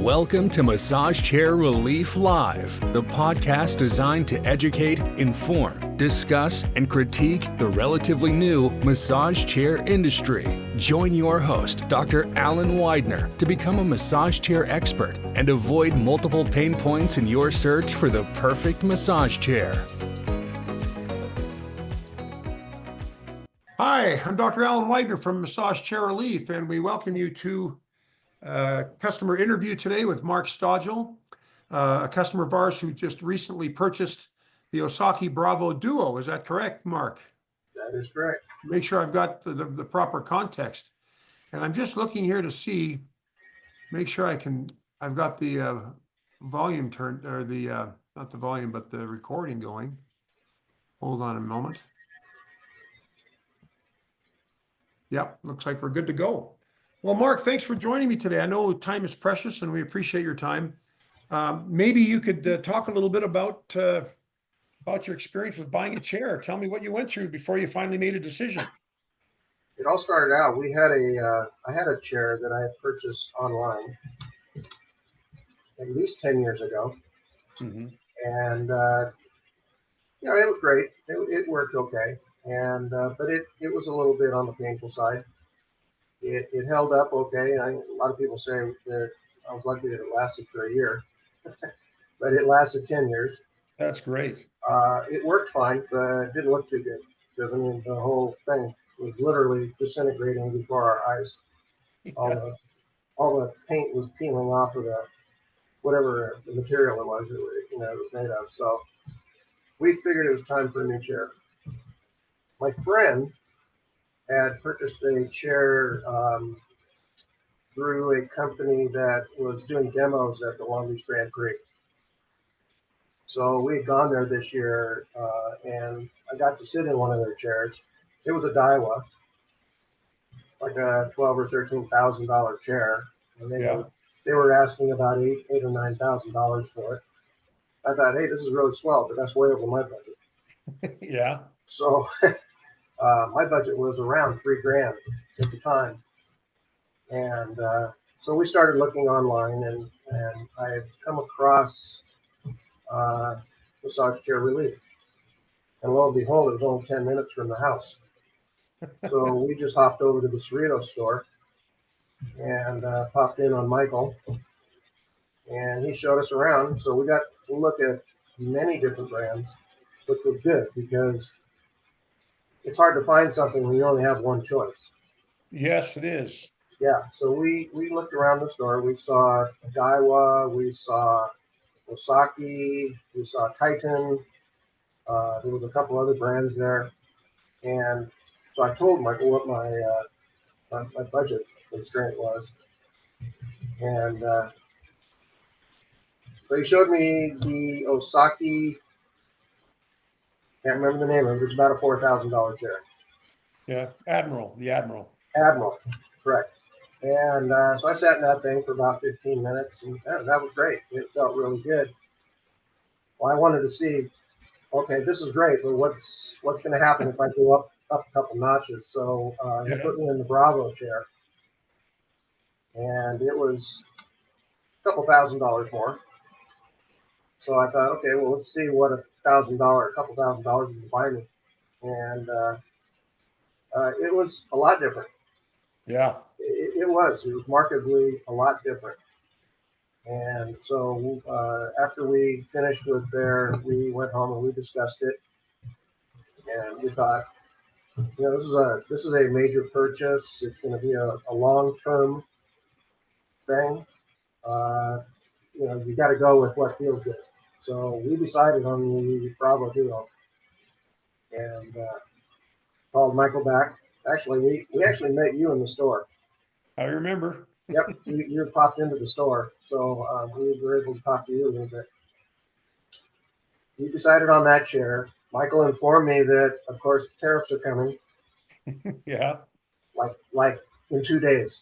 Welcome to Massage Chair Relief Live, the podcast designed to educate, inform, discuss, and critique the relatively new massage chair industry. Join your host, Dr. Alan Widener, to become a massage chair expert and avoid multiple pain points in your search for the perfect massage chair. Hi, I'm Dr. Alan Widener from Massage Chair Relief, and we welcome you to a customer interview today with Mark Stodgel, a customer of ours who just recently purchased the Osaki Bravo Duo. Is that correct, Mark? That is correct. Make sure I've got the proper context. And I'm just looking here to see, make sure I've got the volume turned, or not the volume, but the recording going. Hold on a moment. Yep, looks like we're good to go. Well, Mark, thanks for joining me today. I know time is precious and we appreciate your time. Maybe you could talk a little bit about your experience with buying a chair. Tell me what you went through before you finally made a decision. It all started out, I had a chair that I had purchased online at least 10 years ago. Mm-hmm. And, it was great. It worked okay. And, but it was a little bit on the painful side. It held up okay. A lot of people say that I was lucky that it lasted for a year, but it lasted 10 years. That's great. It worked fine, but it didn't look too good because the whole thing was literally disintegrating before our eyes. Yeah. All the paint was peeling off of whatever the material it was made of. So we figured it was time for a new chair. My friend had purchased a chair through a company that was doing demos at the Long Beach Grand Prix. So we had gone there this year, and I got to sit in one of their chairs. It was a Daiwa, like a $12,000 or $13,000 chair, and they were asking about $8,000 or $9,000 for it. I thought, hey, this is really swell, but that's way over my budget. Yeah. So my budget was around $3,000 at the time, and so we started looking online, and I had come across Massage Chair Relief, and lo and behold, it was only 10 minutes from the house. So we just hopped over to the Cerritos store and popped in on Michael, and he showed us around. So we got to look at many different brands, which was good because it's hard to find something when you only have one choice. Yes, it is. Yeah, so we looked around the store. We saw Daiwa, we saw Osaki, we saw Titan. There was a couple other brands there, and so I told Michael what my budget constraint was, and so he showed me the Osaki. Can't remember the name of it. It was about a $4,000 chair. Yeah, the Admiral. Admiral, correct. And so I sat in that thing for about 15 minutes, and that was great. It felt really good. Well, I wanted to see, okay, this is great, but what's going to happen if I go up a couple notches? So he put me in the Bravo chair, and it was a couple $1,000s more. So I thought, okay, well, let's see what a couple $1,000s is buy me, and it was a lot different. Yeah, it was markedly a lot different. And so after we finished we went home and we discussed it, and we thought, this is a major purchase. It's going to be a long-term thing. You got to go with what feels good. So we decided on the Bravo Duo, and called Michael back. Actually, we actually met you in the store. I remember. Yep, you popped into the store, so we were able to talk to you a little bit. We decided on that chair. Michael informed me that, of course, tariffs are coming. Yeah. Like in 2 days.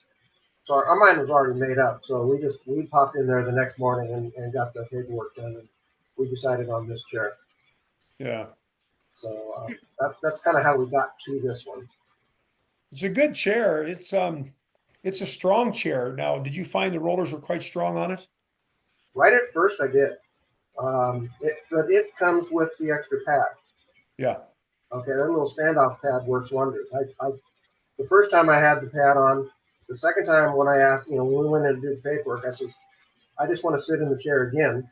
So our mind was already made up. So we popped in there the next morning and got the paperwork done, and we decided on this chair. Yeah. So that's kind of how we got to this one. It's a good chair. it's a strong chair. Now, did you find the rollers were quite strong on it? Right at first, I did. But it comes with the extra pad. Yeah. Okay, that little standoff pad works wonders. The first time I had the pad on, the second time when I asked, when we went in to do the paperwork, I says, I just want to sit in the chair again,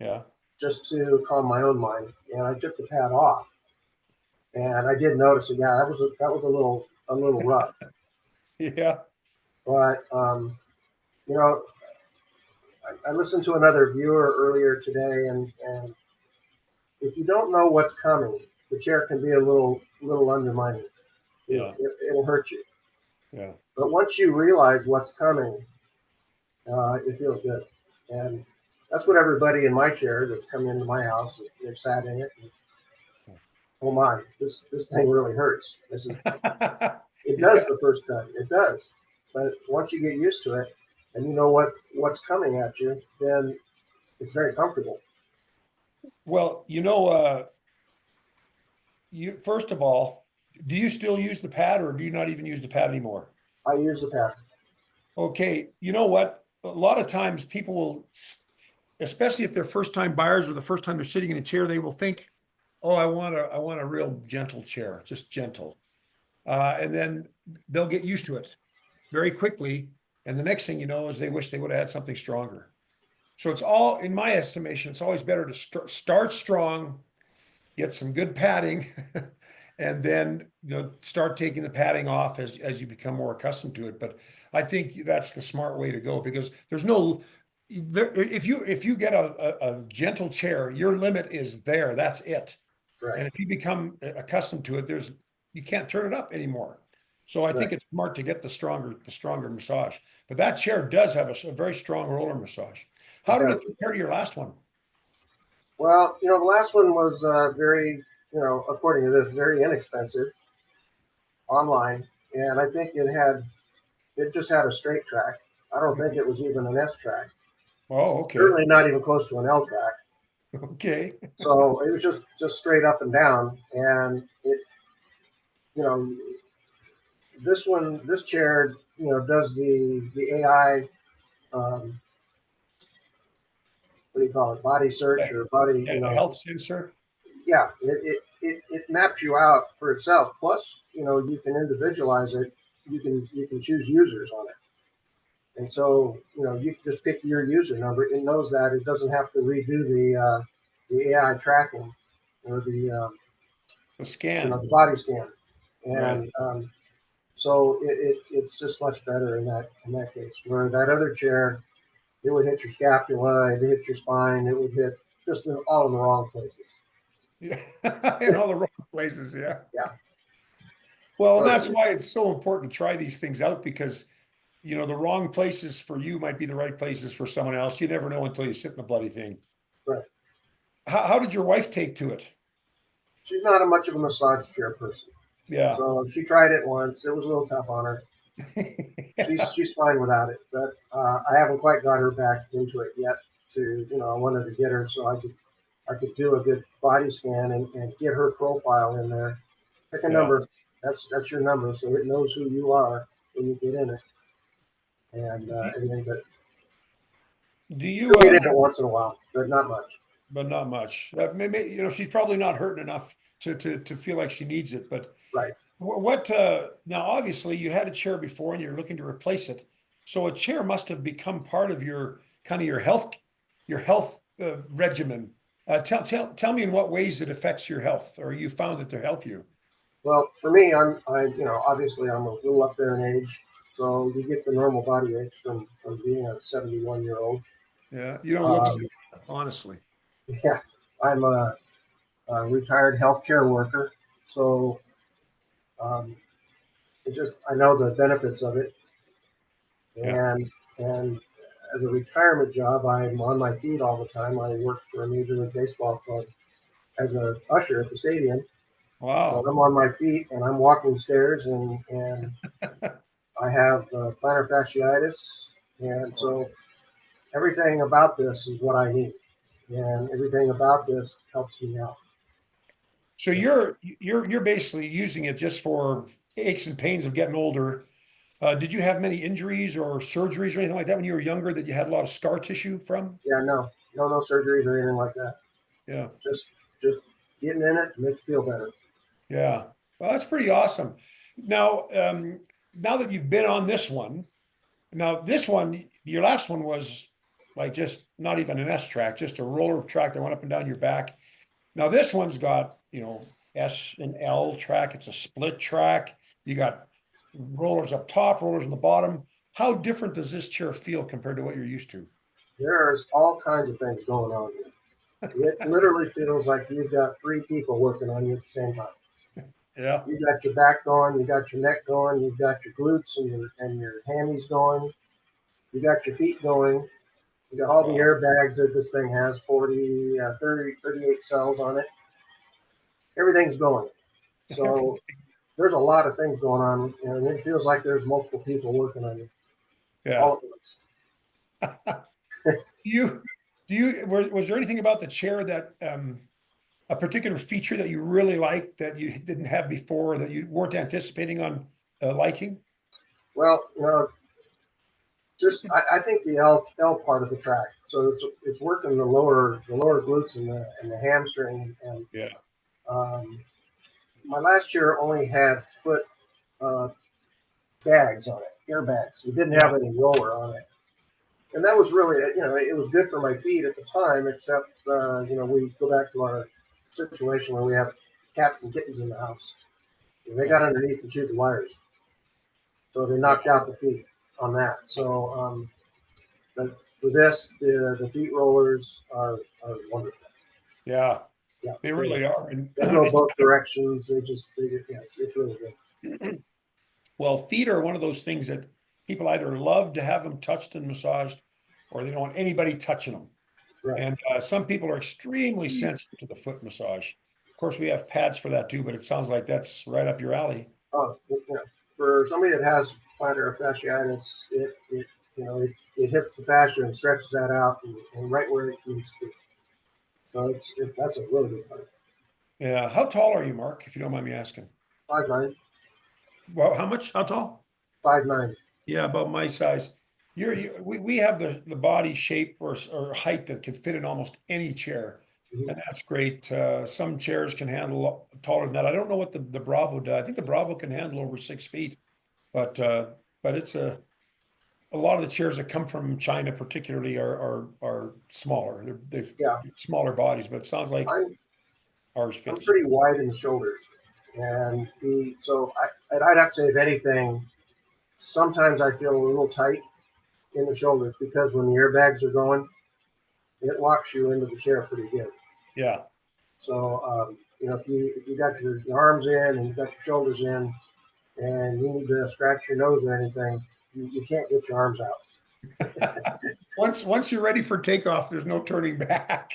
Yeah. just to calm my own mind. And I took the pad off, and I did notice it. Yeah, that was a little rough. Yeah. But you know, I listened to another viewer earlier today, and if you don't know what's coming, the chair can be a little undermining. Yeah. It'll hurt you. Yeah. But once you realize what's coming, it feels good. And that's what everybody in my chair that's come into my house, they've sat in it. And, oh my, this thing really hurts. It Yeah. does the first time. It does. But once you get used to it and you know what's coming at you, then it's very comfortable. Well, you first of all, do you still use the pad or do you not even use the pad anymore? I use the pad. Okay, you know what? A lot of times people will, especially if they're first time buyers or the first time they're sitting in a chair, they will think, "Oh, I want a real gentle chair, just gentle." And then they'll get used to it very quickly. And the next thing you know is they wish they would have had something stronger. So it's all, in my estimation, it's always better to start strong, get some good padding, and then start taking the padding off as you become more accustomed to it. But I think that's the smart way to go because there's no if you get a gentle chair, your limit is there. That's it. Right. And if you become accustomed to it, you can't turn it up anymore. So I think Right. it's smart to get the stronger massage. But that chair does have a very strong roller massage. How It did does. it compare to your last one? Well, the last one was very, according to this, very inexpensive online, and I think it just had a straight track. I don't think it was even an S track. Oh, okay. Certainly not even close to an L track. Okay. So it was just straight up and down, and you know, this chair, does the AI, um, what do you call it, body search Yeah, or body, a health sensor. yeah, it maps you out for itself. Plus, you can individualize it. You can choose users on it. And so, you can just pick your user number. It knows that it doesn't have to redo the AI tracking or The the scan. body scan. Right. And so it's just much better in that case. Where that other chair, it would hit your scapula, it would hit your spine, it would hit just all in the wrong places. Yeah. In all the wrong places. Yeah. Yeah. Well, and Or, that's why it's so important to try these things out because, the wrong places for you might be the right places for someone else. You never know until you sit in the bloody thing. right. How did your wife take to it? She's not a much of a massage chair person. Yeah. So she tried it once. It was a little tough on her. Yeah. She's fine without it, but I haven't quite got her back into it yet. I wanted to get her so I could do a good body scan and get her profile in there. Pick a Yeah. number. That's your number, so it knows who you are when you get in it and everything. But Do she'll you, get in it once in a while, but not much. but not much. Maybe, she's probably not hurting enough to feel like she needs it. But Right. now obviously you had a chair before and you're looking to replace it. So a chair must have become part of your kind of your health regimen. Tell me in what ways it affects your health or you found it to help you. Well, for me, obviously I'm a little up there in age, so you get the normal body aches from being a 71-year-old. Yeah. You don't look so, Um, honestly. yeah, I'm a retired healthcare worker, so um, I know the benefits of it, Yeah. and as a retirement job, I'm on my feet all the time. I work for a Major League Baseball club as a usher at the stadium, so Wow. I'm on my feet and I'm walking stairs, and I have plantar fasciitis, and so everything about this is what I need, and everything about this helps me out. So you're basically using it just for aches and pains of getting older. Did you have many injuries or surgeries or anything like that when you were younger that you had a lot of scar tissue from? Yeah, no surgeries or anything like that. Yeah. Just getting in it to make you feel better. Yeah. Well, that's pretty awesome. Now, now that you've been on this one, now this one, your last one was like just not even an S track, just a roller track that went up and down your back. Now this one's got, S and L track. It's a split track. You got rollers up top, rollers on the bottom. How different does this chair feel compared to what you're used to? There's all kinds of things going on here. It literally feels like you've got three people working on you at the same time. Yeah. You got your back going, you got your neck going, you've got your glutes and your hammies going, you got your feet going, you got all the Wow. airbags that this thing has, 40, 30, 38 cells on it. Everything's going. So there's a lot of things going on, and it feels like there's multiple people working on you Yeah. all at once. You was there anything about the chair that a particular feature that you really liked that you didn't have before that you weren't anticipating on liking? Well, just I think the L part of the track. So it's working the lower glutes and the hamstring. And Yeah. my last year only had foot uh, bags on it, airbags. It didn't have any roller on it, and that was really it was good for my feet at the time. Except we go back to our situation where we have cats and kittens in the house. And they got underneath and chewed the wires, so they knocked out the feet on that. So but for this, the feet rollers are wonderful. Yeah, Yeah, they really are. And they go both directions. It's really good. well, feet are one of those things that people either love to have them touched and massaged, or they don't want anybody touching them. Right. And some people are extremely sensitive to the foot massage. Of course, we have pads for that too, but it sounds like that's right up your alley. For somebody that has plantar fasciitis, it hits the fascia and stretches that out and right where it needs to be. So that's a really good part. Yeah. How tall are you, Mark, if you don't mind me asking? 5'9", Well, how much? How tall? 5'9". Yeah, about my size. We have the body shape or height that can fit in almost any chair, Mm-hmm. and that's great. Some chairs can handle taller than that. I don't know what the Bravo does. I think the Bravo can handle over 6 feet, but it's a lot of the chairs that come from China, particularly, are smaller. They've Yeah, smaller bodies, but it sounds like I'm ours I'm fits. pretty wide in the shoulders, and I'd have to say if anything, sometimes I feel a little tight in the shoulders because when the airbags are going, it locks you into the chair pretty good. Yeah. So if you got your arms in and you got your shoulders in, and you need to scratch your nose or anything, you can't get your arms out. Once you're ready for takeoff, there's no turning back.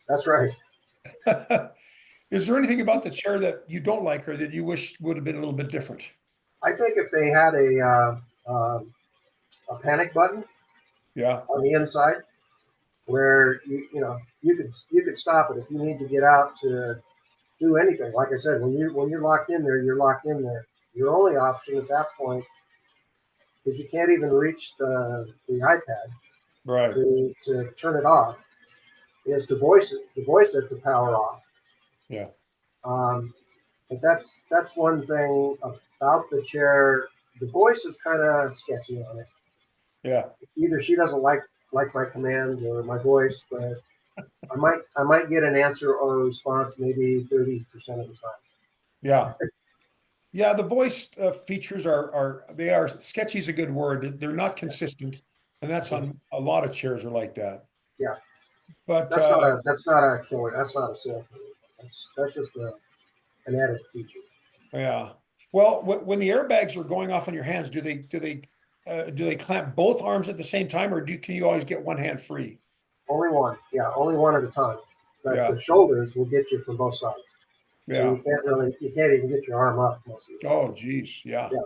That's right. Is there anything about the chair that you don't like or that you wish would have been a little bit different? I think if they had a panic button Yeah. on the inside where you could stop it if you need to get out to do anything. Like I said, when you're locked in there, you're locked in there. Your only option at that point, because you can't even reach the iPad Right. to turn it off, is to voice it to power off. Yeah. Um, but that's one thing about the chair. The voice is kind of sketchy on it. Yeah. Either she doesn't like my commands or my voice, but I might get an answer or a response maybe 30% of the time. Yeah. Yeah. The voice features are sketchy is a good word. They're not consistent. And that's on a lot of chairs are like that. Yeah, But that's not a killer. That's not a sale. That's just an added feature. yeah. Well, when the airbags are going off on your hands, do they clamp both arms at the same time, or can you always get one hand free? Only one. Yeah, only one at a time. But Yeah. the shoulders will get you from both sides. So Yeah. you can't even get your arm up most of the time. Oh, geez. Yeah. Yeah.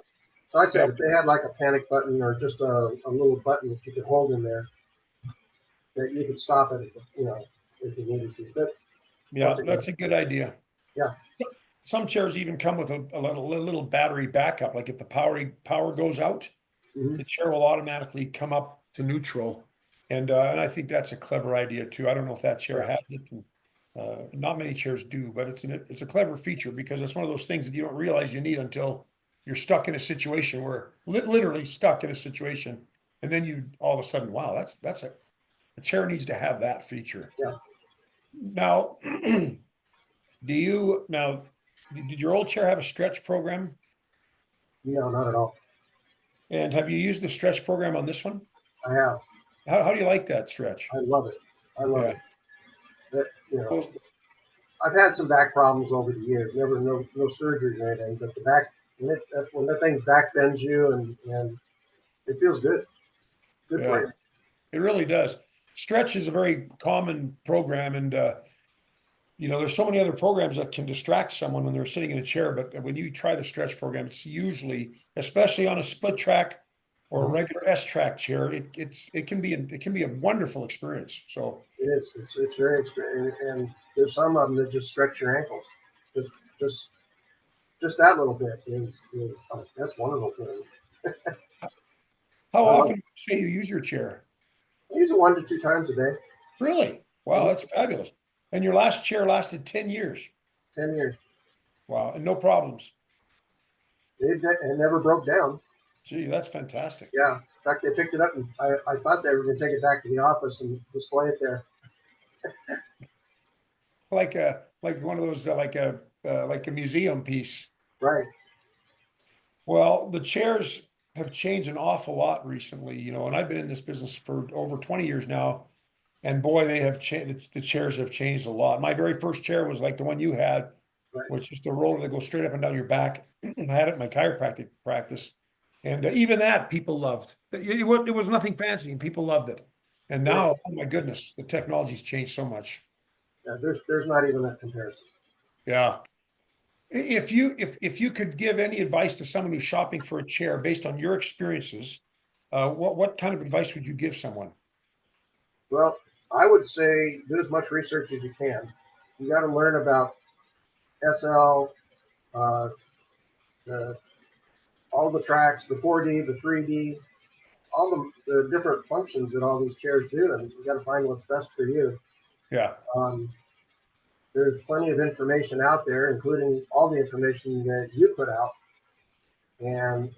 So I Yeah. said if they had like a panic button or just a little button that you could hold in there, that you could stop it if you needed to. But Yeah. once again, That's a good idea. yeah, Some chairs even come with a little battery backup. Like if the power goes out, the chair will automatically come up to neutral. And I think that's a clever idea too. I don't know if that chair has it. And, not many chairs do, but it's a clever feature because it's one of those things that you don't realize you need until you're stuck in a situation where literally stuck in a situation. And then you all of a sudden, wow, that's a chair needs to have that feature. Yeah. Now, did your old chair have a stretch program? No, not at all. And have you used the stretch program on this one? I have. How do you like that stretch? I love it. I love Yeah. it. That, Well, I've had some back problems over the years. Never no surgeries or anything, but the back when that thing back bends you and it feels good. Good for yeah, you. it really does. Stretch is a very common program, and there's so many other programs that can distract someone when they're sitting in a chair. But when you try the stretch program, it's usually, especially on a split track or a regular S track chair, it can be a wonderful experience. So It is. It's very expensive, and there's some of them that just stretch your ankles. Just just just that little bit is that's wonderful for me. how I love often it. would you say you use your chair? I use it 1 to 2 times a day. Really? Wow, Mhm. that's fabulous. And your last chair lasted 10 years. 10 years. Wow, and no problems. It never broke down. Gee, that's fantastic. Yeah. In fact, they picked it up, and I thought they were going to take it back to the office and display it there. Like one of those like a museum piece. Right. Well, the chairs have changed an awful lot recently, and I've been in this business for over 20 years now, and boy, they have changed. The chairs have changed a lot. My very first chair was like the one you had, Right. which is the roller that goes straight up and down your back. I had it in my chiropractic practice, and even that people loved. It was nothing fancy, and people loved it. And Yeah. now, oh my goodness, the technology's changed so much. Yeah. There's not even a comparison. Yeah. If you could give any advice to someone who's shopping for a chair based on your experiences, what kind of advice would you give someone? Well, I would say do as much research as you can. You got to learn about SL, uh, the, all the tracks, the 4D, the 3D, all the different functions that all these chairs do, and you got to find what's best for you. Yeah, Um, there's plenty of information out there, including all the information that you put out, and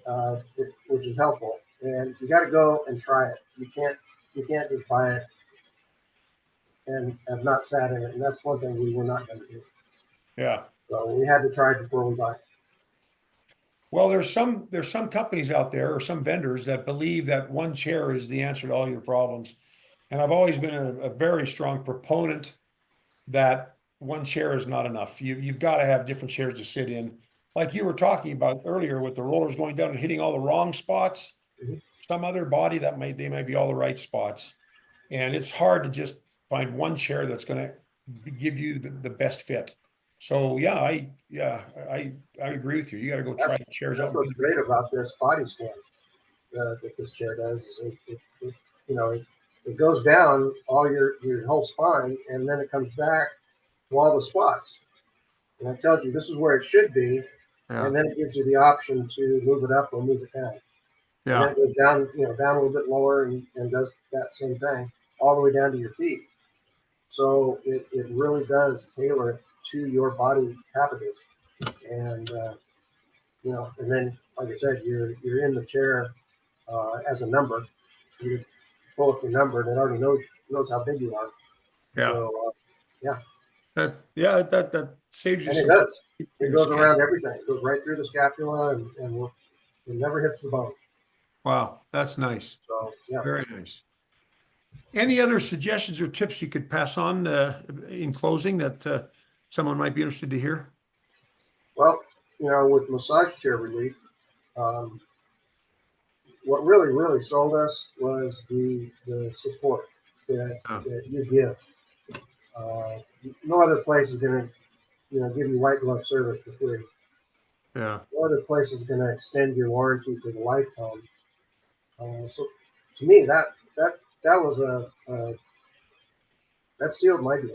which is helpful. And you got to go and try it. You can't just buy it and have not sat in it. And that's one thing we were not going to do. yeah. So we had to try it before we buy it. Well, there's some companies out there or some vendors that believe that one chair is the answer to all your problems, and I've always been a very strong proponent that one chair is not enough. You've got to have different chairs to sit in, like you were talking about earlier with the rollers going down and hitting all the wrong spots. Mhm. Some other body they might be all the right spots. And it's hard to just find one chair that's going to give you the best fit. So I agree with you. You got to go try That's the chairs that's out. what's great about this body scan that this chair does. Is it goes down all your whole spine, and then it comes back to all the spots, and it tells you this is where it should be, Yeah, and then it gives you the option to move it up or move it down. And then yeah, it goes down, down a little bit lower and does that same thing all the way down to your feet. So it really does tailor it to your body habitus. And, and then, like I said, you're in the chair as a number. You just pull up your number and it already knows how big you are. yeah. So, yeah. That saves you And it some time does. It doing the goes scan. around everything. It goes right through the scapula and it never hits the bone. Wow, that's nice. So, yeah. Very nice. Any other suggestions or tips you could pass on in closing that someone might be interested to hear? Well, with massage chair relief, um, what really, really sold us was the support Oh, that you give. Uh, no other place is going to, give you white glove service for free. yeah, No other place is going to extend your warranty for the lifetime. So, to me, that was that sealed my deal.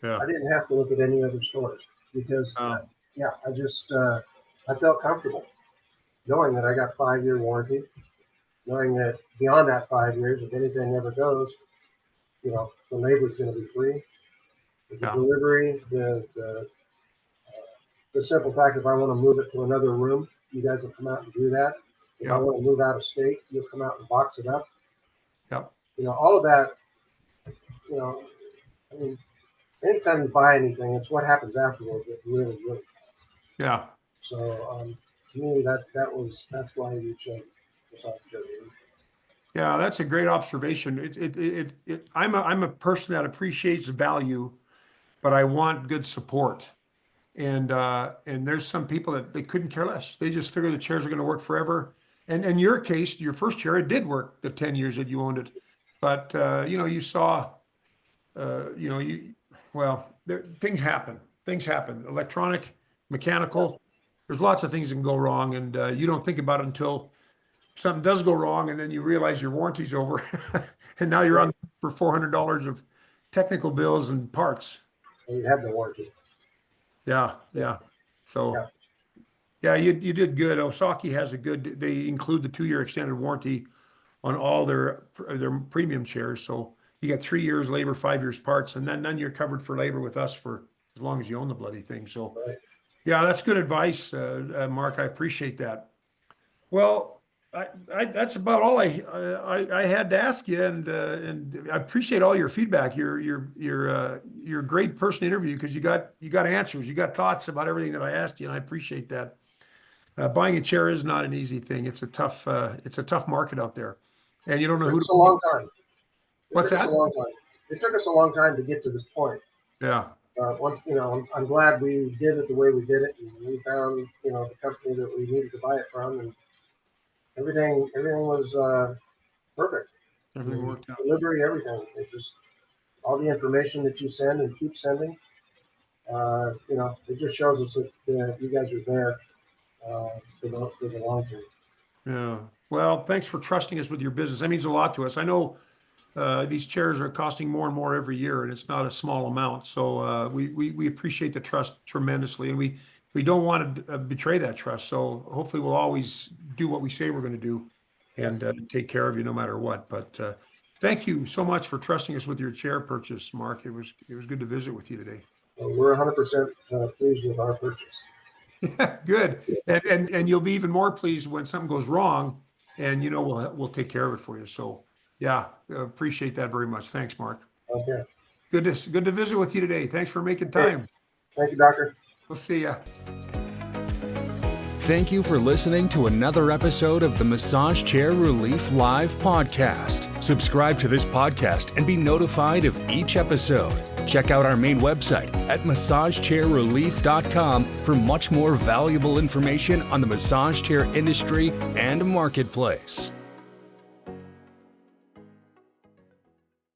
yeah. I didn't have to look at any other stores because, Oh, I just I felt comfortable knowing that I got 5-year warranty. knowing that beyond that 5 years, if anything ever goes, the labor is going to be free. The Yeah. delivery, the simple fact, if I want to move it to another room, you guys will come out and do that. If I Yep. want to move out of state, you'll come out and box it up. Yep. All of that, I mean, anytime you buy anything, it's what happens afterward that really, really counts. Yeah. So to me, that's why we chose Massage Chair Relief. Yeah, that's a great observation. I'm a person that appreciates value, but I want good support. And there's some people that they couldn't care less. They just figure the chairs are going to work forever. And in your case, your first chair, it did work the 10 years that you owned it. But you saw, things happen. Things happen. Electronic, mechanical. There's lots of things that can go wrong, and you don't think about it until something does go wrong, and then you realize your warranty's over, and now you're on for $400 of technical bills and parts. And you have no warranty. Yeah. So, you did good. Osaki has they include the 2-year extended warranty on all their premium chairs. So you got 3 years labor, 5 years parts, and then you're covered for labor with us for as long as you own the bloody thing. So, yeah, that's good advice, Mark. I appreciate that. Well, I that's about all I had to ask you, and I appreciate all your feedback. You're a great person to interview because you got answers, you got thoughts about everything that I asked you, and I appreciate that. Buying a chair is not an easy thing. It's a tough market out there, and you don't know who. It's a long time. What's that? It took us a long time to get to this point. Yeah. Once I'm glad we did it the way we did it, and we found the company that we needed to buy it from, and everything was perfect. Everything worked out. Delivery, everything. It just all the information that you send and keep sending. It just shows us that you guys are there for the long term. Yeah. Well, thanks for trusting us with your business. That means a lot to us. I know these chairs are costing more and more every year, and it's not a small amount. So we appreciate the trust tremendously, and we don't want to betray that trust. So hopefully we'll always do what we say we're going to do, and take care of you no matter what. But thank you so much for trusting us with your chair purchase, Mark. It was good to visit with you today. Well, we're 100% pleased with our purchase. Good, and you'll be even more pleased when something goes wrong, and we'll take care of it for you. So yeah, appreciate that very much. Thanks, Mark. Okay. Good to visit with you today. Thanks for making time. Thank you, Doctor. We'll see ya. Thank you for listening to another episode of the Massage Chair Relief Live podcast. Subscribe to this podcast and be notified of each episode. Check out our main website at massagechairrelief.com for much more valuable information on the massage chair industry and marketplace.